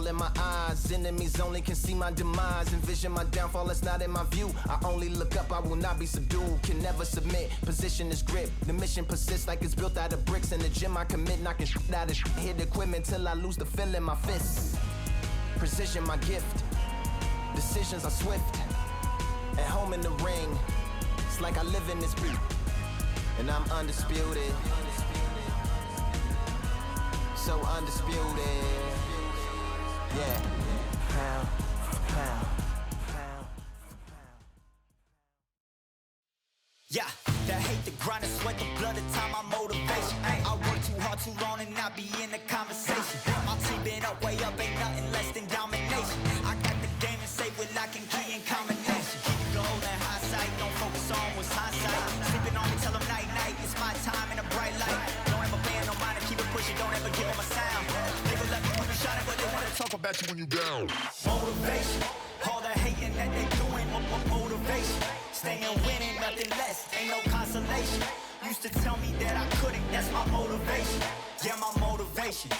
in my eyes. Enemies only can see my demise. Envision my downfall, that's not in my view. I only look up, I will not be subdued. Can never submit, position is grip. The mission persists like it's built out of bricks. In the gym I commit, knocking shit out of shit. Hit equipment till I lose the feel in my fists. Precision my gift, decisions are swift. At home in the ring, it's like I live in this beat. And I'm undisputed, so undisputed. Yeah, pound for pound, pound for pound. Yeah, that hate, the grind, the sweat, the blood, the time, my motivation. I work too hard, too long, and not be in the conversation. My team been up, way up, ain't nothing less than domination. I got the game and say with lock and key and combination. Keep it gold and high sight, don't focus on what's hindsight. Sleeping on me, tell them night, night, it's my time in a bright light. Don't ever band, no mind, and keep it pushing, don't ever give them a sound. They gon' let me when you shining, but they wanna talk about you when you down. Motivation, all the hating that they doing, motivation. Staying winning, nothing less, ain't no consolation. Used to tell me that I couldn't, that's my motivation. Yeah, my motivation,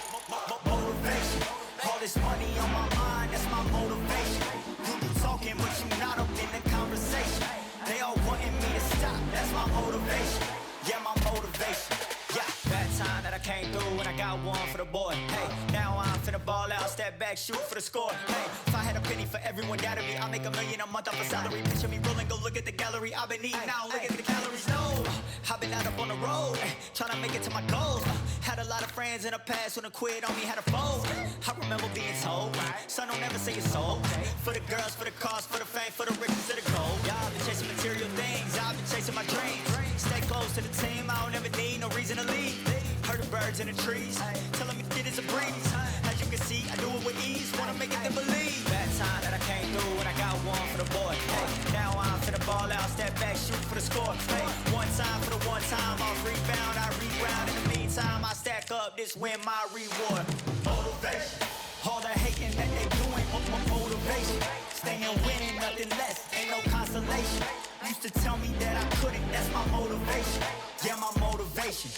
motivation. All this money on my mind, that's my motivation. You be talking, but you not up in the conversation. They all wanting me to stop, that's my motivation. Yeah, my motivation. Yeah, bad time that I came through and I got one for the boy. Hey, now I'm finna ball out, step back, shoot for the score. Hey, if I had a penny for everyone doubted me, I'll make $1 million a month off a salary. Picture me rolling, go look at the gallery. I've been eating now, look at the calories. No, I've been out up on the road, trying to make it to my goals. Had a lot of friends in the past when I quit on me, had a fold. I remember being told, son, don't ever say it's sold. For the girls, for the cars, for the fame, for the riches, for the gold. Yeah, I've been chasing material things, I've been chasing my dreams. Stay close to the team, I don't ever need no reason to leave. Heard the birds in the trees, telling me shit is a breeze. As you can see, I do it with ease, wanna make it them believe. Bad time that I came through and I got one for the boy. Hey, now I'm finna ball out, step back, shoot for the score. Hey, one time for the one time, off rebound, I reground. In the meantime, I stack up, this win my reward. Motivation, all the hating that they doing, motivation. Staying winning, nothing less, ain't no consolation. Used to tell me that I couldn't, that's my motivation. Yeah, my motivation,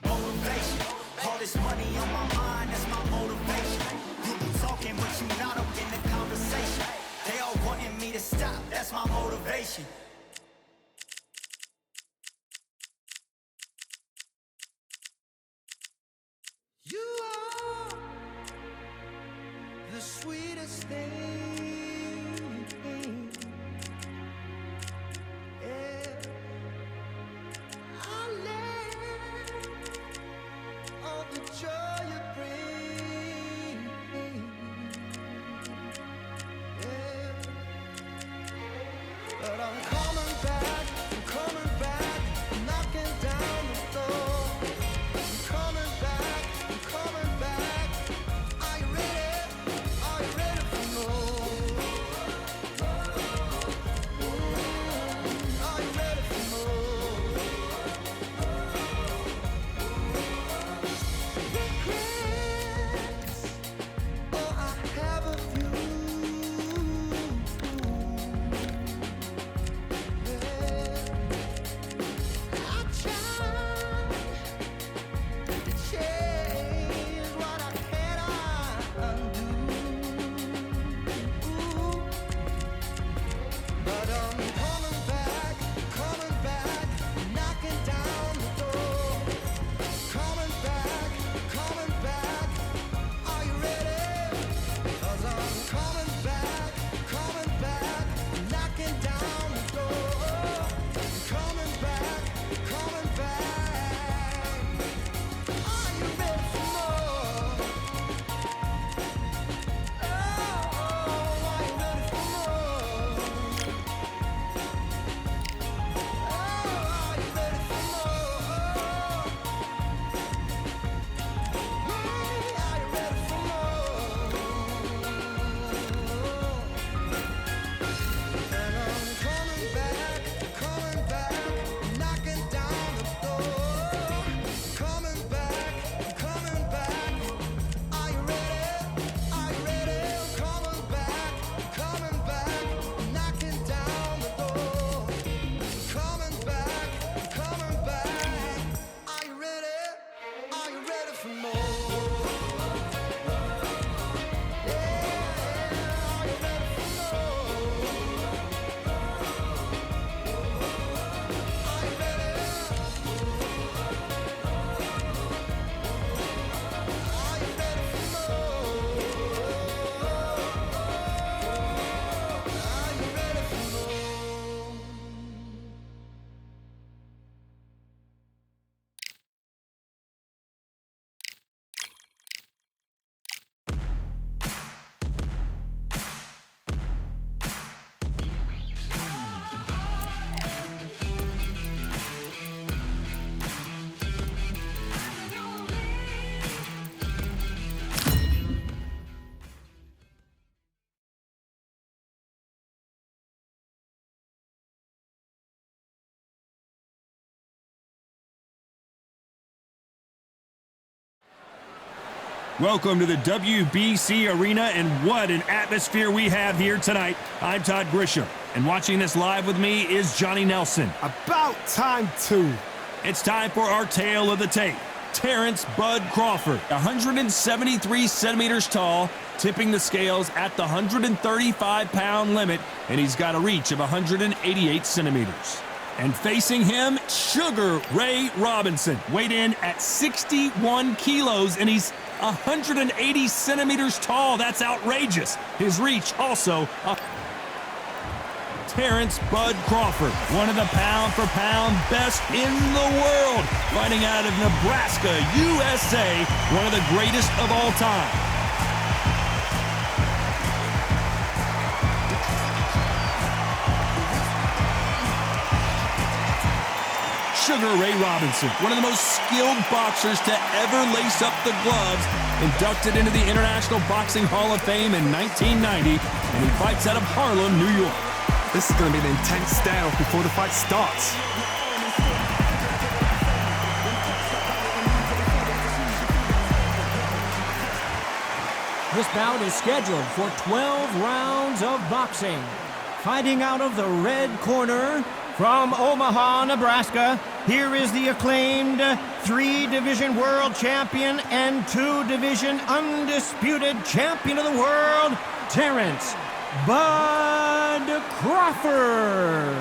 motivation. All this money on my mind, that's my motivation. You be talking, but you not up in the conversation. They all wanting me to stop, that's my motivation. You are the sweetest thing, yeah. I live all the joy you bring, yeah. But I'm Welcome to the WBC Arena, and what an atmosphere we have here tonight. I'm Todd Grisham, and watching this live with me is Johnny Nelson. About time, too. It's time for our tale of the tape. Terrence Bud Crawford, 173 centimeters tall, tipping the scales at the 135-pound limit, and he's got a reach of 188 centimeters. And facing him, Sugar Ray Robinson, weighed in at 61 kilos, and he's 180 centimeters tall. That's outrageous. His reach also Terrence Bud Crawford, one of the pound-for-pound best in the world, fighting out of Nebraska, USA, one of the greatest of all time. Sugar Ray Robinson, one of the most skilled boxers to ever lace up the gloves, inducted into the International Boxing Hall of Fame in 1990, and he fights out of Harlem, New York. This is going to be an intense stare-off before the fight starts. This bout is scheduled for 12 rounds of boxing. Fighting out of the red corner, from Omaha, Nebraska, here is the acclaimed 3-division world champion and 2-division undisputed champion of the world, Terrence Bud Crawford.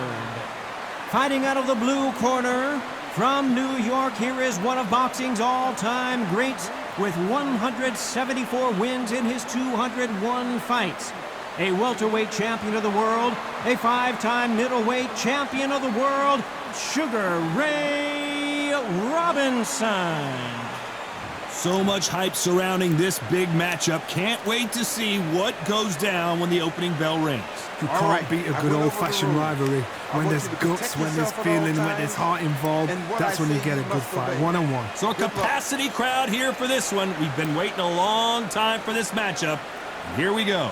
Fighting out of the blue corner, from New York, here is one of boxing's all-time greats with 174 wins in his 201 fights. A welterweight champion of the world, a 5-time middleweight champion of the world, Sugar Ray Robinson. So much hype surrounding this big matchup. Can't wait to see what goes down when the opening bell rings. You can't beat a good old-fashioned rivalry. When there's guts, when there's feeling, when there's heart involved, that's when you get a good fight, one-on-one. So a capacity crowd here for this one. We've been waiting a long time for this matchup. Here we go.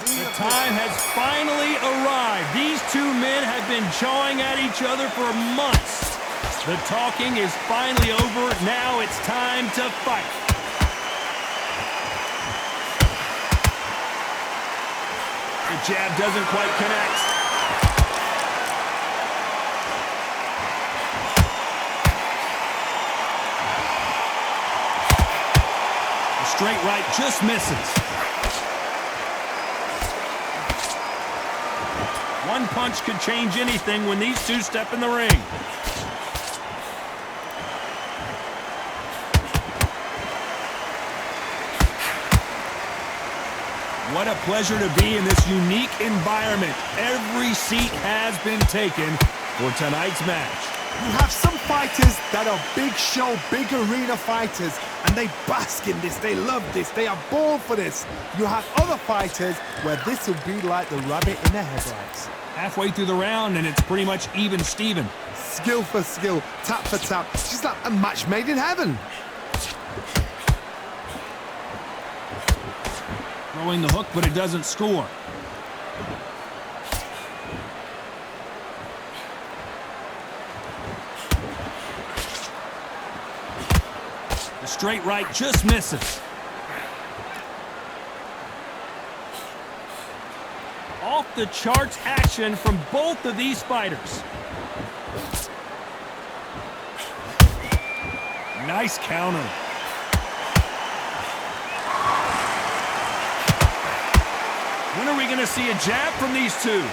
The time has finally arrived. These two men have been jawing at each other for months. The talking is finally over. Now it's time to fight. The jab doesn't quite connect. The straight right just misses. One punch could change anything when these two step in the ring. What a pleasure to be in this unique environment. Every seat has been taken for tonight's match. You have some fighters that are big show, big arena fighters, and they bask in this, they love this, they are born for this. You have other fighters where this will be like the rabbit in the headlights. Halfway through the round, and it's pretty much even Steven. Skill for skill, tap for tap, it's just like a match made in heaven. Throwing the hook, but it doesn't score. The straight right just misses. Off the charts action from both of these fighters. Nice counter. When are we going to see a jab from these two?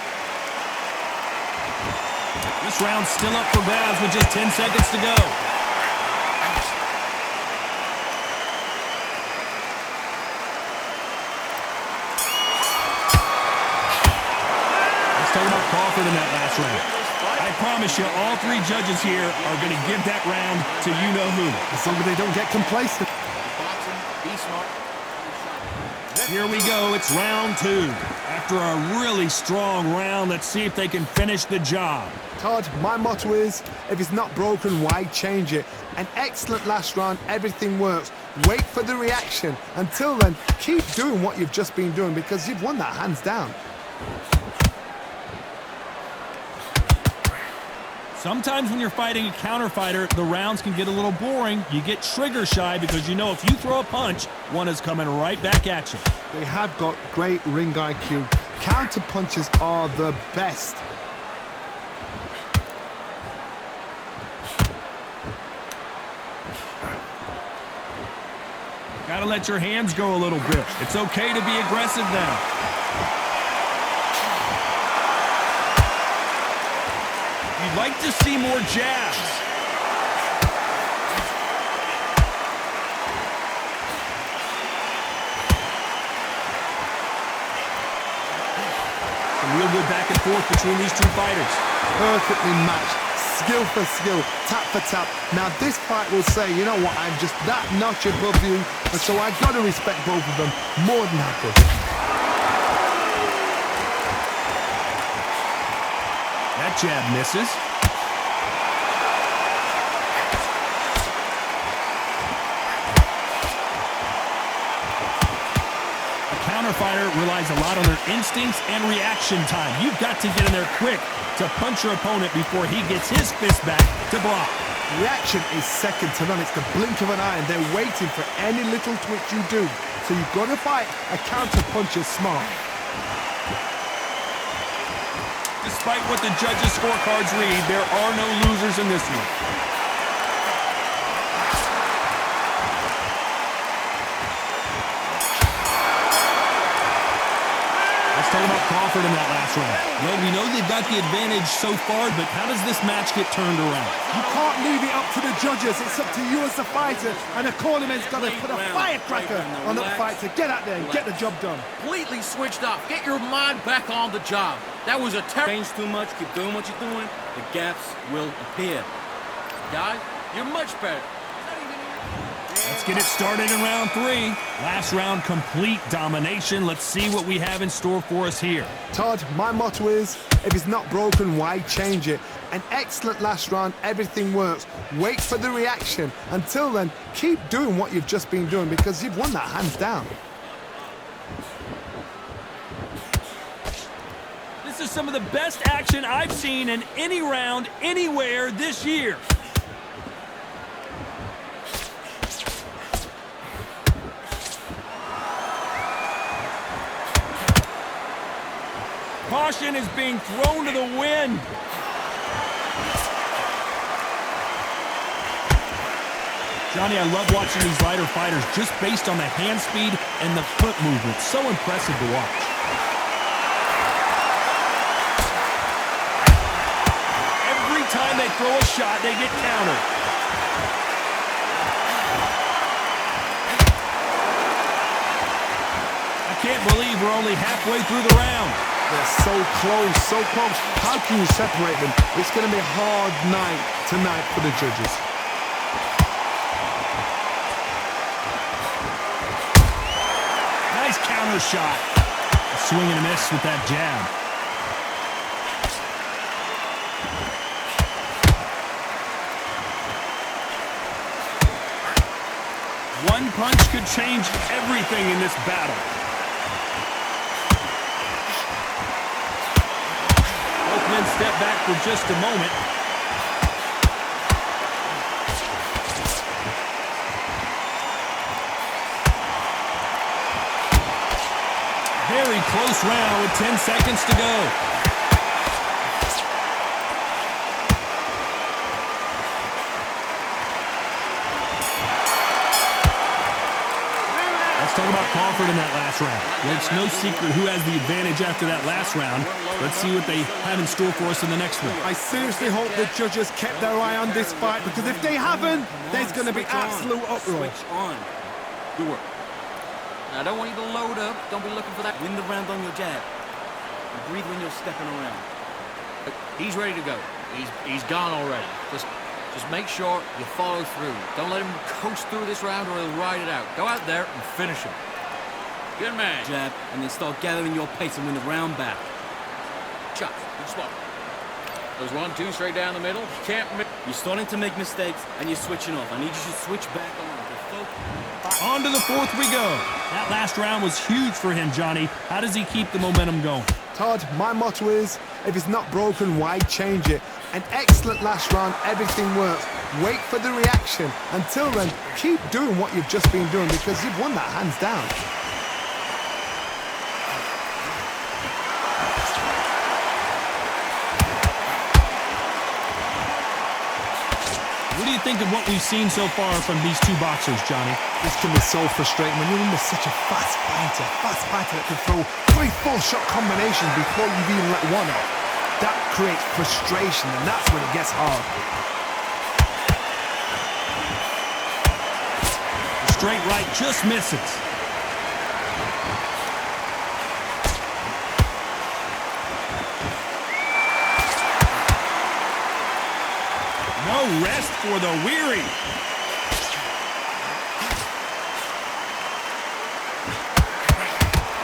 This round's still up for grabs with just 10 seconds to go. Let's talk about Crawford in that last round. I promise you, all three judges here are going to give that round to you-know-who. As long as they don't get complacent. Here we go, it's round two. After a really strong round, let's see if they can finish the job. Todd, my motto is, if it's not broken, why change it? An excellent last round, everything works. Wait for the reaction. Until then, keep doing what you've just been doing because you've won that hands down. Sometimes when you're fighting a counter fighter, the rounds can get a little boring. You get trigger shy because you know if you throw a punch, one is coming right back at you. They have got great ring IQ. Counter punches are the best. Gotta let your hands go a little bit. It's okay to be aggressive now. You'd like to see more jabs. Some real good back and forth between these two fighters. Perfectly matched. Skill for skill, tap for tap. Now this fight will say, you know what, I'm just that notch above you, and so I got to respect both of them more than happy. That jab misses. A counter fighter relies a lot on their instincts and reaction time. You've got to get in there quick to punch your opponent before he gets his fist back to block. Reaction is second to none. It's the blink of an eye, and they're waiting for any little twitch you do. So you've got to fight a counter puncher smart. Despite what the judges' scorecards read, there are no losers in this one. Let's talk about Crawford in that last round. Well, we know they've got the advantage so far, but how does this match get turned around? You can't leave it up to the judges. It's up to you as the fighter, and the cornerman's got to put a firecracker on that fight to get out there and get the job done. Completely switched off. Get your mind back on the job. That was a Change too much, keep doing what you're doing, the gaps will appear. guy. You're much better. Let's get it started in round 3. Last round, complete domination. Let's see what we have in store for us here. Todd, my motto is, if it's not broken, why change it? An excellent last round, everything works. Wait for the reaction. Until then, keep doing what you've just been doing because you've won that hands down. This is some of the best action I've seen in any round, anywhere this year. Caution is being thrown to the wind. Johnny, I love watching these lighter fighters just based on the hand speed and the foot movement. So impressive to watch. Every time they throw a shot, they get countered. I can't believe we're only halfway through the round. They're so close, so close. How can you separate them? It's going to be a hard night tonight for the judges. Nice counter shot. A swing and a miss with that jab. One punch could change everything in this battle. Both men step back for just a moment. Very close round with 10 seconds to go. Let's talk about Crawford in that last round. Well, it's no secret who has the advantage after that last round. Let's see what they have in store for us in the next one. I seriously hope the judges kept their eye on this fight because if they haven't, there's going to be absolute uproar. Switch on. Good work. I don't want you to load up. Don't be looking for that. Win the round on your jab. And breathe when you're stepping around. He's ready to go. He's gone already. Just make sure you follow through. Don't let him coast through this round or he'll ride it out. Go out there and finish him. Good man. Jab, and then start gathering your pace and win the round back. Shot. Good spot. There's 1, 2 straight down the middle. Can't miss. You're starting to make mistakes, and you're switching off. I need you to switch back on. On to the 4th we go. That last round was huge for him, Johnny. How does he keep the momentum going? Todd, my motto is, if it's not broken, why change it? An excellent last round, everything works. Wait for the reaction. Until then, keep doing what you've just been doing because you've won that hands down. What do you think of what we've seen so far from these two boxers, Johnny? This can be so frustrating when you're in with such a fast fighter that can throw 3-4 shot combinations before you've even let one off. That creates frustration, and that's when it gets hard. The straight right just misses. No rest for the weary.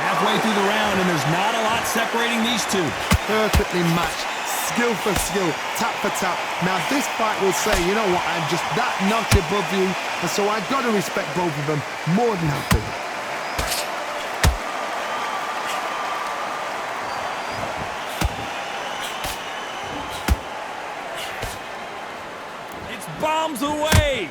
Halfway through the round, and there's not a lot separating these two. Perfectly matched, skill for skill, tap for tap. Now this fight will say, you know what, I'm just that notch above you, and so I've got to respect both of them more than happy. Bombs away!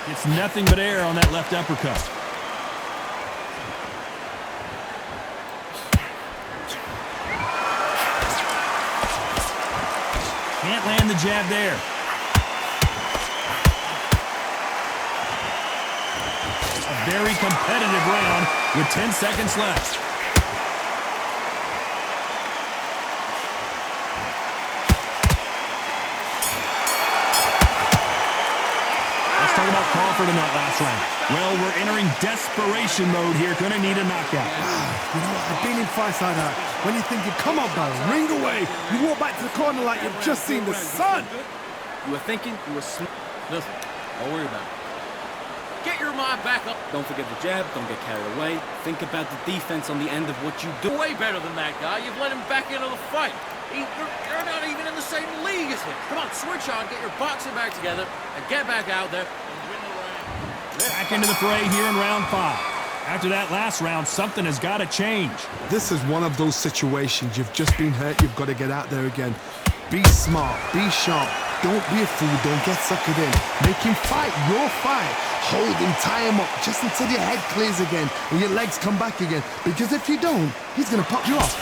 It's nothing but air on that left uppercut. Can't land the jab there. A very competitive round with 10 seconds left. Crawford in that last round. Well, we're entering desperation mode here. Gonna need a knockout. You know what? I've been in fights like that. When you're thinking, come on, Barry, ring away. You walk back to the corner like you've just seen the sun. You were thinking, you were Listen, don't worry about it. Get your mind back up. Don't forget the jab, don't get carried away. Think about the defense on the end of what you do. Way better than that guy. You've let him back into the fight. You're not even in the same league as him. Come on, switch on, get your boxing back together, and get back out there. Back into the fray here in round 5. After that last round, something has got to change. This is one of those situations. You've just been hurt. You've got to get out there again. Be smart. Be sharp. Don't be a fool. Don't get suckered in. Make him fight your fight. Hold him, tie him up just until your head clears again and your legs come back again. Because if you don't, he's going to pop you off.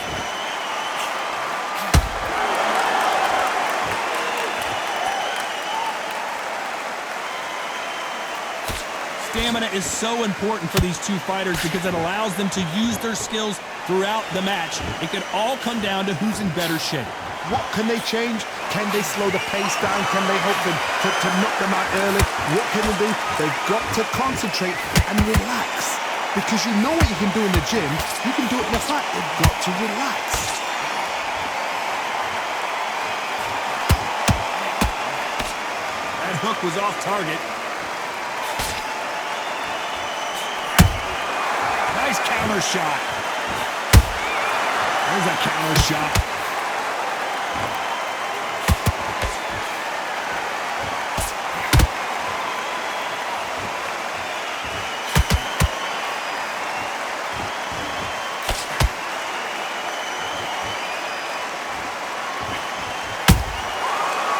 Stamina is so important for these two fighters because it allows them to use their skills throughout the match. It can all come down to who's in better shape. What can they change? Can they slow the pace down? Can they hope them to knock them out early? What can they do? They've got to concentrate and relax. Because you know what you can do in the gym, you can do it in the fight. They've got to relax. That hook was off target. Nice counter shot. There's a counter shot.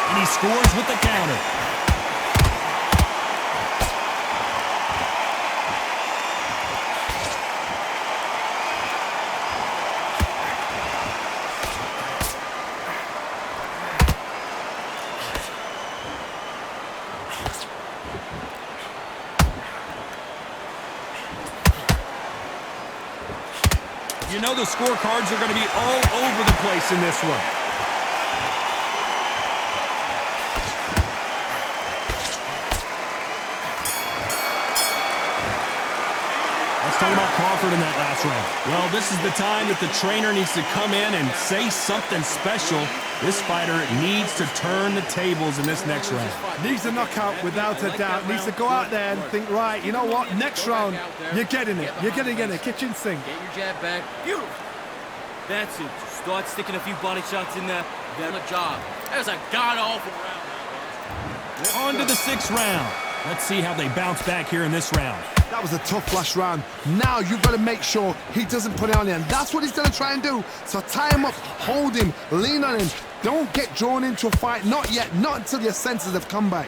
And he scores with the counter. You know the scorecards are going to be all over the place in this one. Let's talk about Crawford in that last round. Well, this is the time that the trainer needs to come in and say something special. This fighter needs to turn the tables in this next round. Needs a knockout without a doubt. Needs to go out there and think, right, you know what, next round, you're getting it. You're getting it in the kitchen sink. Get your jab back. Beautiful. That's it. Start sticking a few body shots in there. Good job. That was a god-awful round. On to the 6th round. Let's see how they bounce back here in this round. That was a tough last round. Now you've got to make sure he doesn't put it on you, and that's what he's going to try and do. So tie him up, hold him, lean on him. Don't get drawn into a fight. Not yet, not until your senses have come back.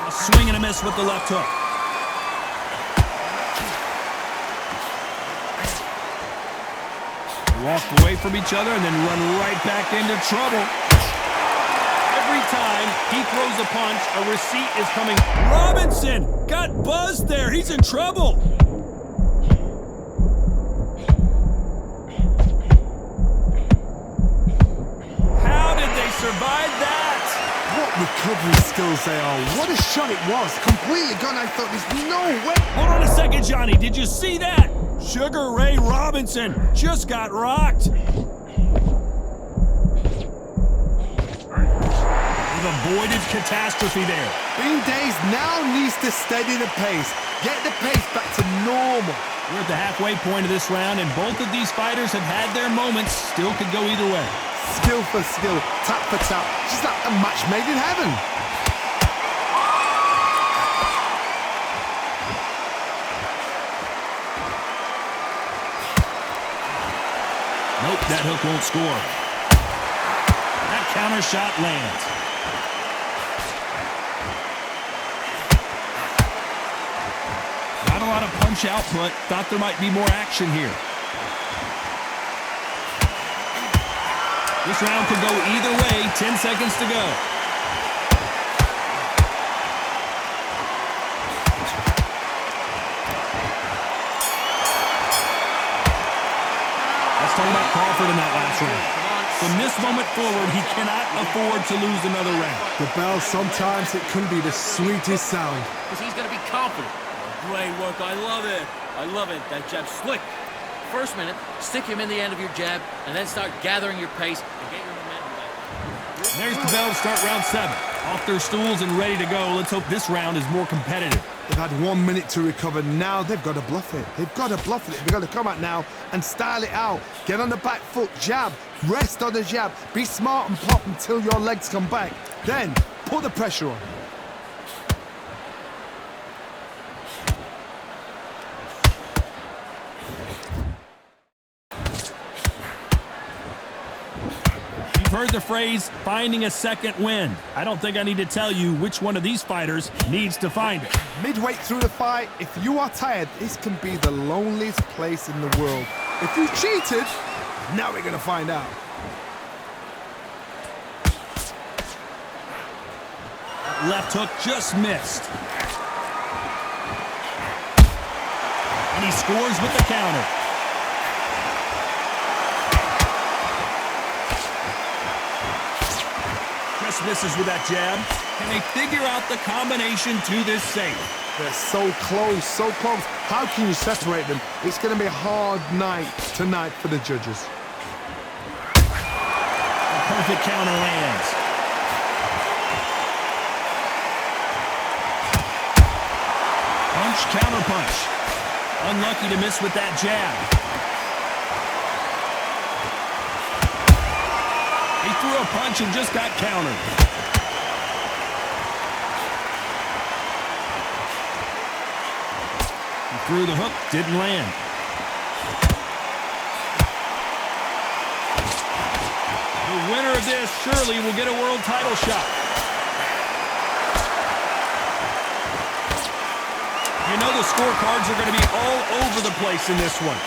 A swing and a miss with the left hook. Walk away from each other and then run right back into trouble. Every time he throws a punch, a receipt is coming. Robinson got buzzed there. He's in trouble. How did they survive that? What recovery skills they are. What a shot it was. Completely gone. I thought there's no way. Hold on a second, Johnny. Did you see that? Sugar Ray Robinson just got rocked. They've avoided catastrophe there. Bean Days now needs to steady the pace. Get the pace back to normal. We're at the halfway point of this round, and both of these fighters have had their moments. Still could go either way. Skill for skill, tap for tap. Just like a match made in heaven. Nope, that hook won't score. That counter shot lands. Not a lot of punch output. Thought there might be more action here. This round could go either way. 10 seconds to go. Talking about Crawford in that last round. From this moment forward, he cannot afford to lose another round. The bell, sometimes it can be the sweetest sound. Because he's going to be confident. Great work. I love it. I love it. That jab slick. First minute, stick him in the end of your jab, and then start gathering your pace and get your momentum back. There's the bell to start round 7. Off their stools and ready to go. Let's hope this round is more competitive. They've had 1 minute to recover. Now they've got to bluff it. They've got to bluff it. They've got to come out now and style it out. Get on the back foot, jab, rest on the jab. Be smart and pop until your legs come back. Then put the pressure on. You've heard the phrase, finding a second wind. I don't think I need to tell you which one of these fighters needs to find it. Midway through the fight, if you are tired, this can be the loneliest place in the world. If you cheated, now we're going to find out. Left hook just missed. And he scores with the counter. Just misses with that jab. Can they figure out the combination to this safe? They're so close, so close. How can you separate them? It's going to be a hard night tonight for the judges. A perfect counter lands. Punch, counter punch. Unlucky to miss with that jab. He threw a punch and just got countered. He threw the hook, didn't land. The winner of this surely will get a world title shot. You know the scorecards are going to be all over the place in this one.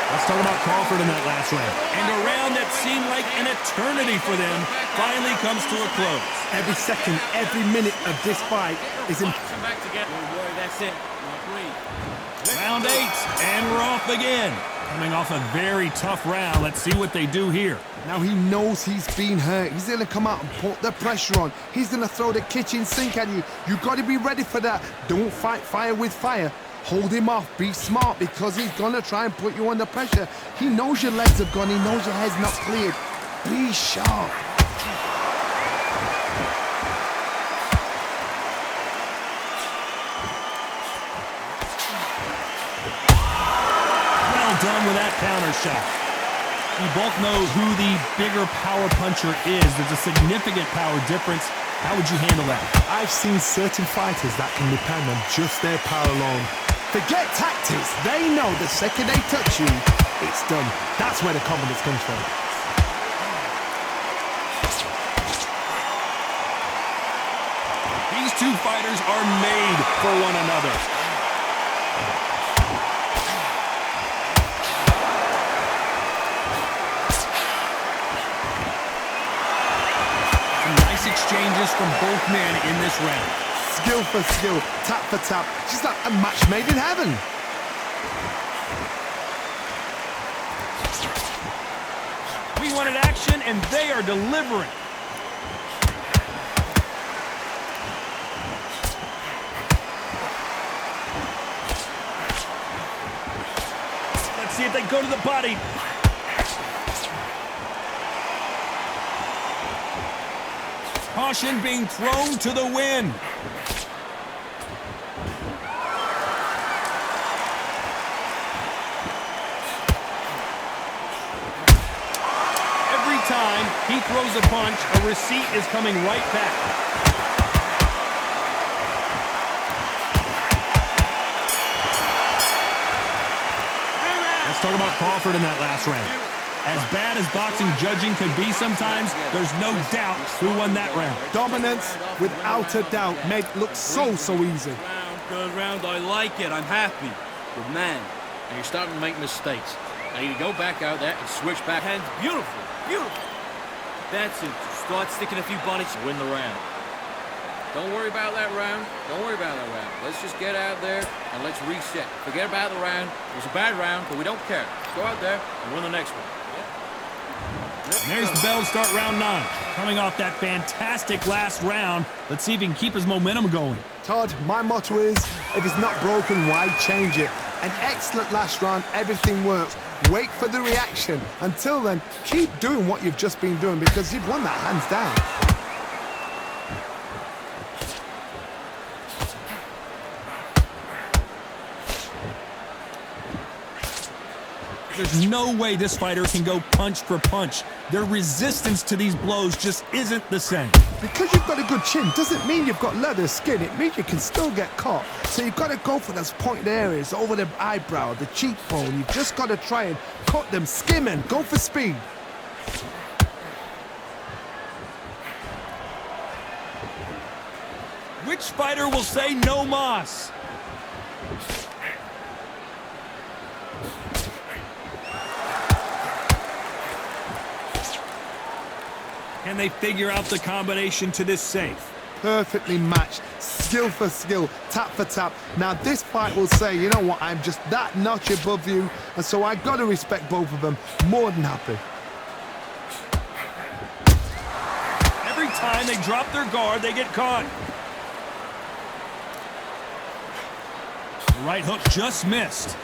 Let's talk about Crawford in that last round. And a round that seemed like an eternity for them finally comes to a close. Every second, every minute of this fight is important. Come back together. That's it. Round 8, and we're off again. Coming off a very tough round. Let's see what they do here. Now he knows he's been hurt. He's going to come out and put the pressure on. He's going to throw the kitchen sink at you. You've got to be ready for that. Don't fight fire with fire. Hold him off. Be smart because he's going to try and put you under pressure. He knows your legs are gone. He knows your head's not cleared. Be sharp. drum with that counter shot. You both know who the bigger power puncher is. There's a significant power difference. How would you handle that? I've seen certain fighters that can depend on just their power alone. Forget tactics. They know the second they touch you, it's done. That's where the confidence comes from. These two fighters are made for one another. Some nice exchanges from both men in this round. Skill for skill, tap for tap. Just like a match made in heaven. We wanted action, and they are delivering. Let's see if they go to the body. Caution being thrown to the wind. Every time he throws a punch, a receipt is coming right back. Let's talk about Crawford in that last round. As bad as boxing judging could be sometimes, there's no doubt who won that round. Dominance, without a doubt, made it look so easy. Good round, I like it. I'm happy. Good man. And you're starting to make mistakes. I need to go back out there and switch back. Hands, beautiful, beautiful. That's it. Start sticking a few bodies. Win the round. Don't worry about that round. Don't worry about that round. Let's just get out there and let's reset. Forget about the round. It was a bad round, but we don't care. Go out there and win the next one. There's the bell to start round 9. Coming off that fantastic last round, let's see if he can keep his momentum going. Todd, my motto is, if it's not broken, why change it? An excellent last round, everything works. Wait for the reaction. Until then, keep doing what you've just been doing because you've won that hands down. There's no way this fighter can go punch for punch. Their resistance to these blows just isn't the same. Because you've got a good chin doesn't mean you've got leather skin. It means you can still get caught. So you've got to go for those pointed areas, over the eyebrow, the cheekbone. You've just got to try and cut them, skim and go for speed. Which fighter will say no mas? Can they figure out the combination to this safe? Perfectly matched, skill for skill, tap for tap. Now this fight will say, you know what, I'm just that notch above you, and so I got to respect both of them. More than happy. Every time they drop their guard, they get caught. The right hook just missed.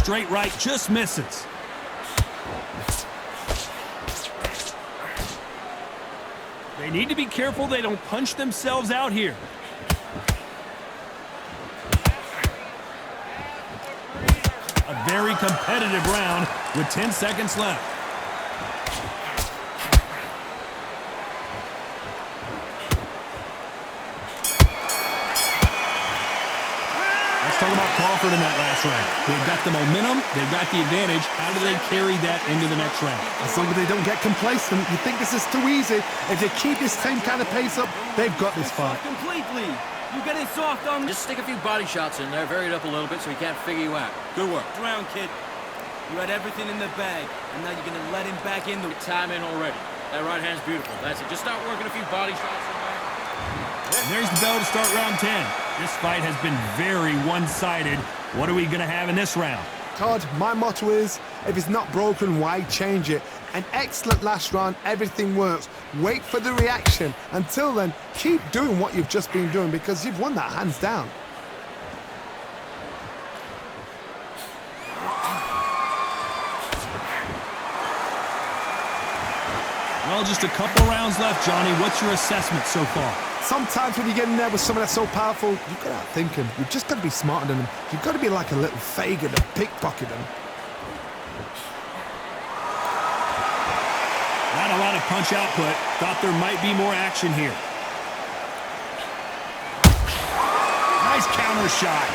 Straight right just misses. They need to be careful they don't punch themselves out here. A very competitive round with 10 seconds left. Let's talk about Crawford in that last round. They've got the momentum, they've got the advantage. How do they carry that into the next round? As long as they don't get complacent, you think this is too easy. If they keep this same kind of pace up, they've got this fight. Completely. You getting soft on. Just stick a few body shots in there, vary it up a little bit so he can't figure you out. Good work. Round, kid. You had everything in the bag, and now you're gonna let him back in the Time in already. That right hand's beautiful. That's it. Just start working a few body shots in there. And there's the bell to start round 10. This fight has been very one-sided. What are we going to have in this round? Todd, my motto is, if it's not broken, why change it? An excellent last round, everything works. Wait for the reaction. Until then, keep doing what you've just been doing because you've won that hands down. Well, just a couple rounds left, Johnny. What's your assessment so far? Sometimes when you get in there with someone that's so powerful, you've got to outthink him. You've just got to be smarter than him. You've got to be like a little Fagin and pickpocket him. Not a lot of punch output. Thought there might be more action here. Nice counter shot.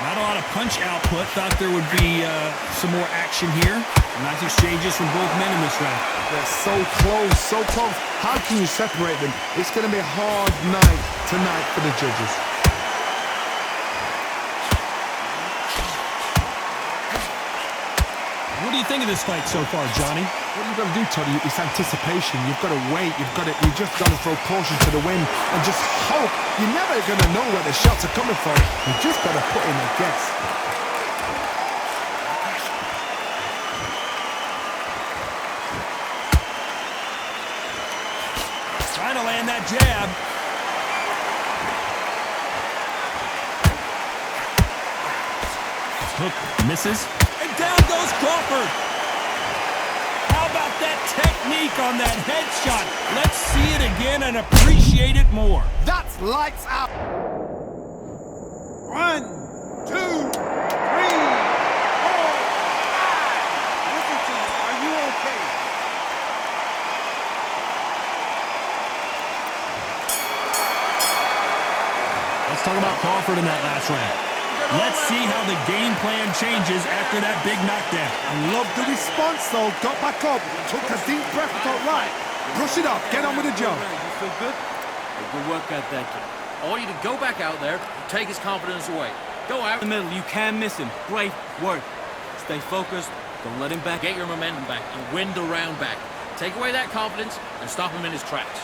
Not a lot of punch output. Thought there would be some more action here. Nice exchanges from both men in this round. They're so close, so close. How can you separate them? It's going to be a hard night tonight for the judges. What do you think of this fight so far, Johnny? What you've got to do, Toddy, is anticipation. You've got to wait. You just got to throw caution to the wind and just hope. You're never going to know where the shots are coming from. You just got to put in a guess. Trying to land that jab. Hook misses. And down goes Crawford. How about that technique on that headshot? Let's see it again and appreciate it more. That's lights out. 1, 2, 3, 4, 5. Listen to you. Are you okay? Let's talk about Crawford in that last round. Let's see how the game plan changes after that big knockdown. I love the response, though. Got back up, took a deep breath, thought, right, brush it off, get on with the job. You feel good? Good work out there, kid. I want you to go back out there and take his confidence away. Go out. In the middle, you can't miss him. Great work. Stay focused. Don't let him back. Get your momentum back and win the round back. Take away that confidence and stop him in his tracks.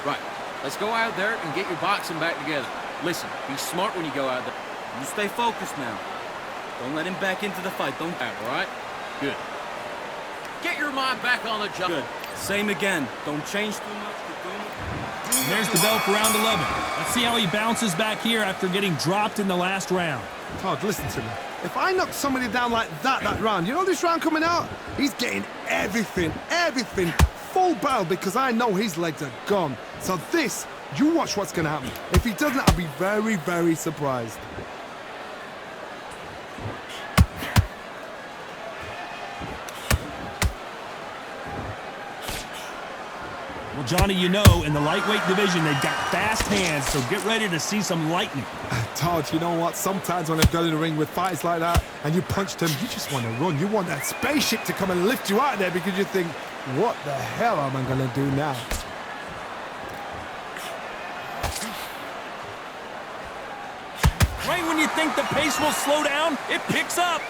Right. Let's go out there and get your boxing back together. Listen, be smart when you go out there. You stay focused now. Don't let him back into the fight. Don't. All right? Good. Get your mind back on the job. Good. Same again. Don't change too much. There's the bell for round 11. Let's see how he bounces back here after getting dropped in the last round. Todd, listen to me. If I knock somebody down like that round, you know this round coming out? He's getting everything, full barrel because I know his legs are gone. So this, you watch what's going to happen. If he doesn't, I'll be very, very surprised. Well, Johnny, you know, in the lightweight division, they've got fast hands, so get ready to see some lightning. Todd, you know what? Sometimes when I go in the ring with fights like that and you punch them, you just want to run. You want that spaceship to come and lift you out of there because you think, what the hell am I going to do now? Right when you think the pace will slow down, it picks up.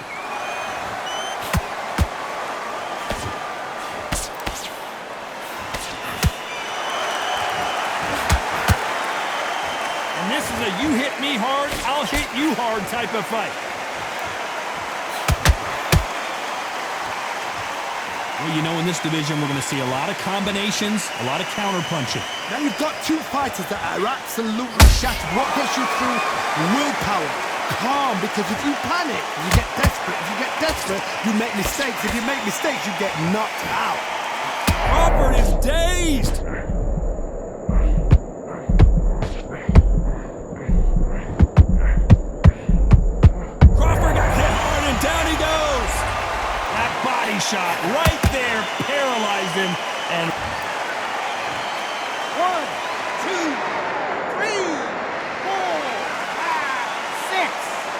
This is a you hit me hard, I'll hit you hard type of fight. Well, you know, in this division, we're going to see a lot of combinations, a lot of counter punching. Now you've got two fighters that are absolutely shattered. What gets you through? Willpower. Calm, because if you panic, you get desperate. If you get desperate, you make mistakes. If you make mistakes, you get knocked out. Crawford is dazed. Shot right there, paralyzed him, and 1, 2, 3, 4, 5, 6.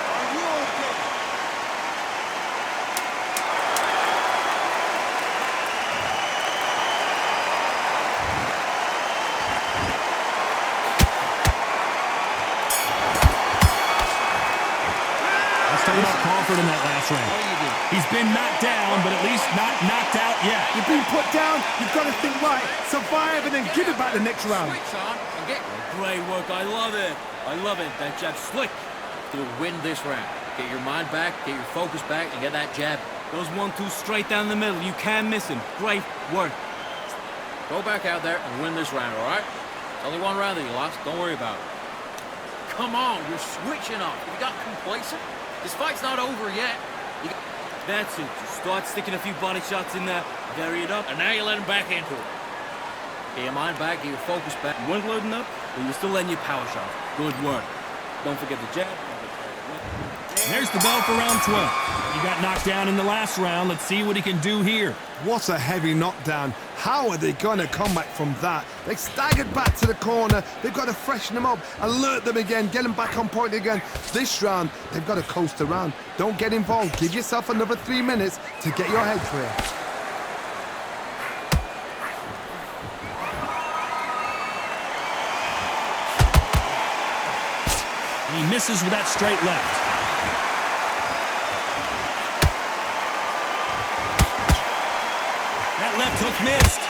Are you okay? Let's talk about Crawford in that last round. He's been knocked down, but at least not knocked out yet. You've been put down, you've got to think right, survive, and then give it back the next round. Switch on and get Great work. I love it. I love it. That jab slick. to win this round. Get your mind back, get your focus back, and get that jab. Those 1-2 straight down the middle. You can't miss him. Great work. Go back out there and win this round, all right? It's only one round that you lost. Don't worry about it. come on, you're switching up. You got complacent? This fight's not over yet. That's it. Just start sticking a few body shots in there, vary it up. And now you let him back into it. Get your mind back, get your focus back. You weren't loading up, but you're still letting your power shots. Good work. Don't forget the jab. There's the bell for round 12. He got knocked down in the last round. Let's see what he can do here. What a heavy knockdown. How are they going to come back from that? They staggered back to the corner. They've got to freshen them up, alert them again, get them back on point again. This round, they've got to coast around. Don't get involved. Give yourself another 3 minutes to get your head clear. He misses with that straight left. That left hook missed.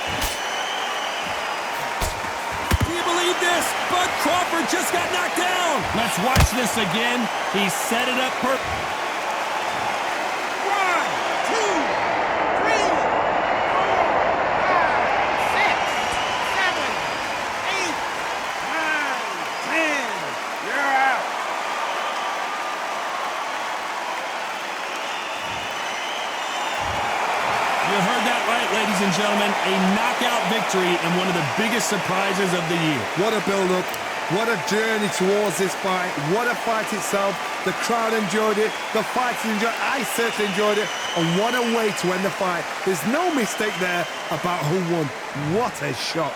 Do you believe this? Bud Crawford just got knocked down. Let's watch this again. He set it up perfect. 1, 2, 3, 4, 5, 6, 7, 8, 9, 10. You're out. You heard that right, ladies and gentlemen. A knockout victory and one of the biggest surprises of the year. What a build-up. What a journey towards this fight. What a fight itself. The crowd enjoyed it. The fighters enjoyed it. I certainly enjoyed it. And what a way to end the fight. There's no mistake there about who won. What a shot.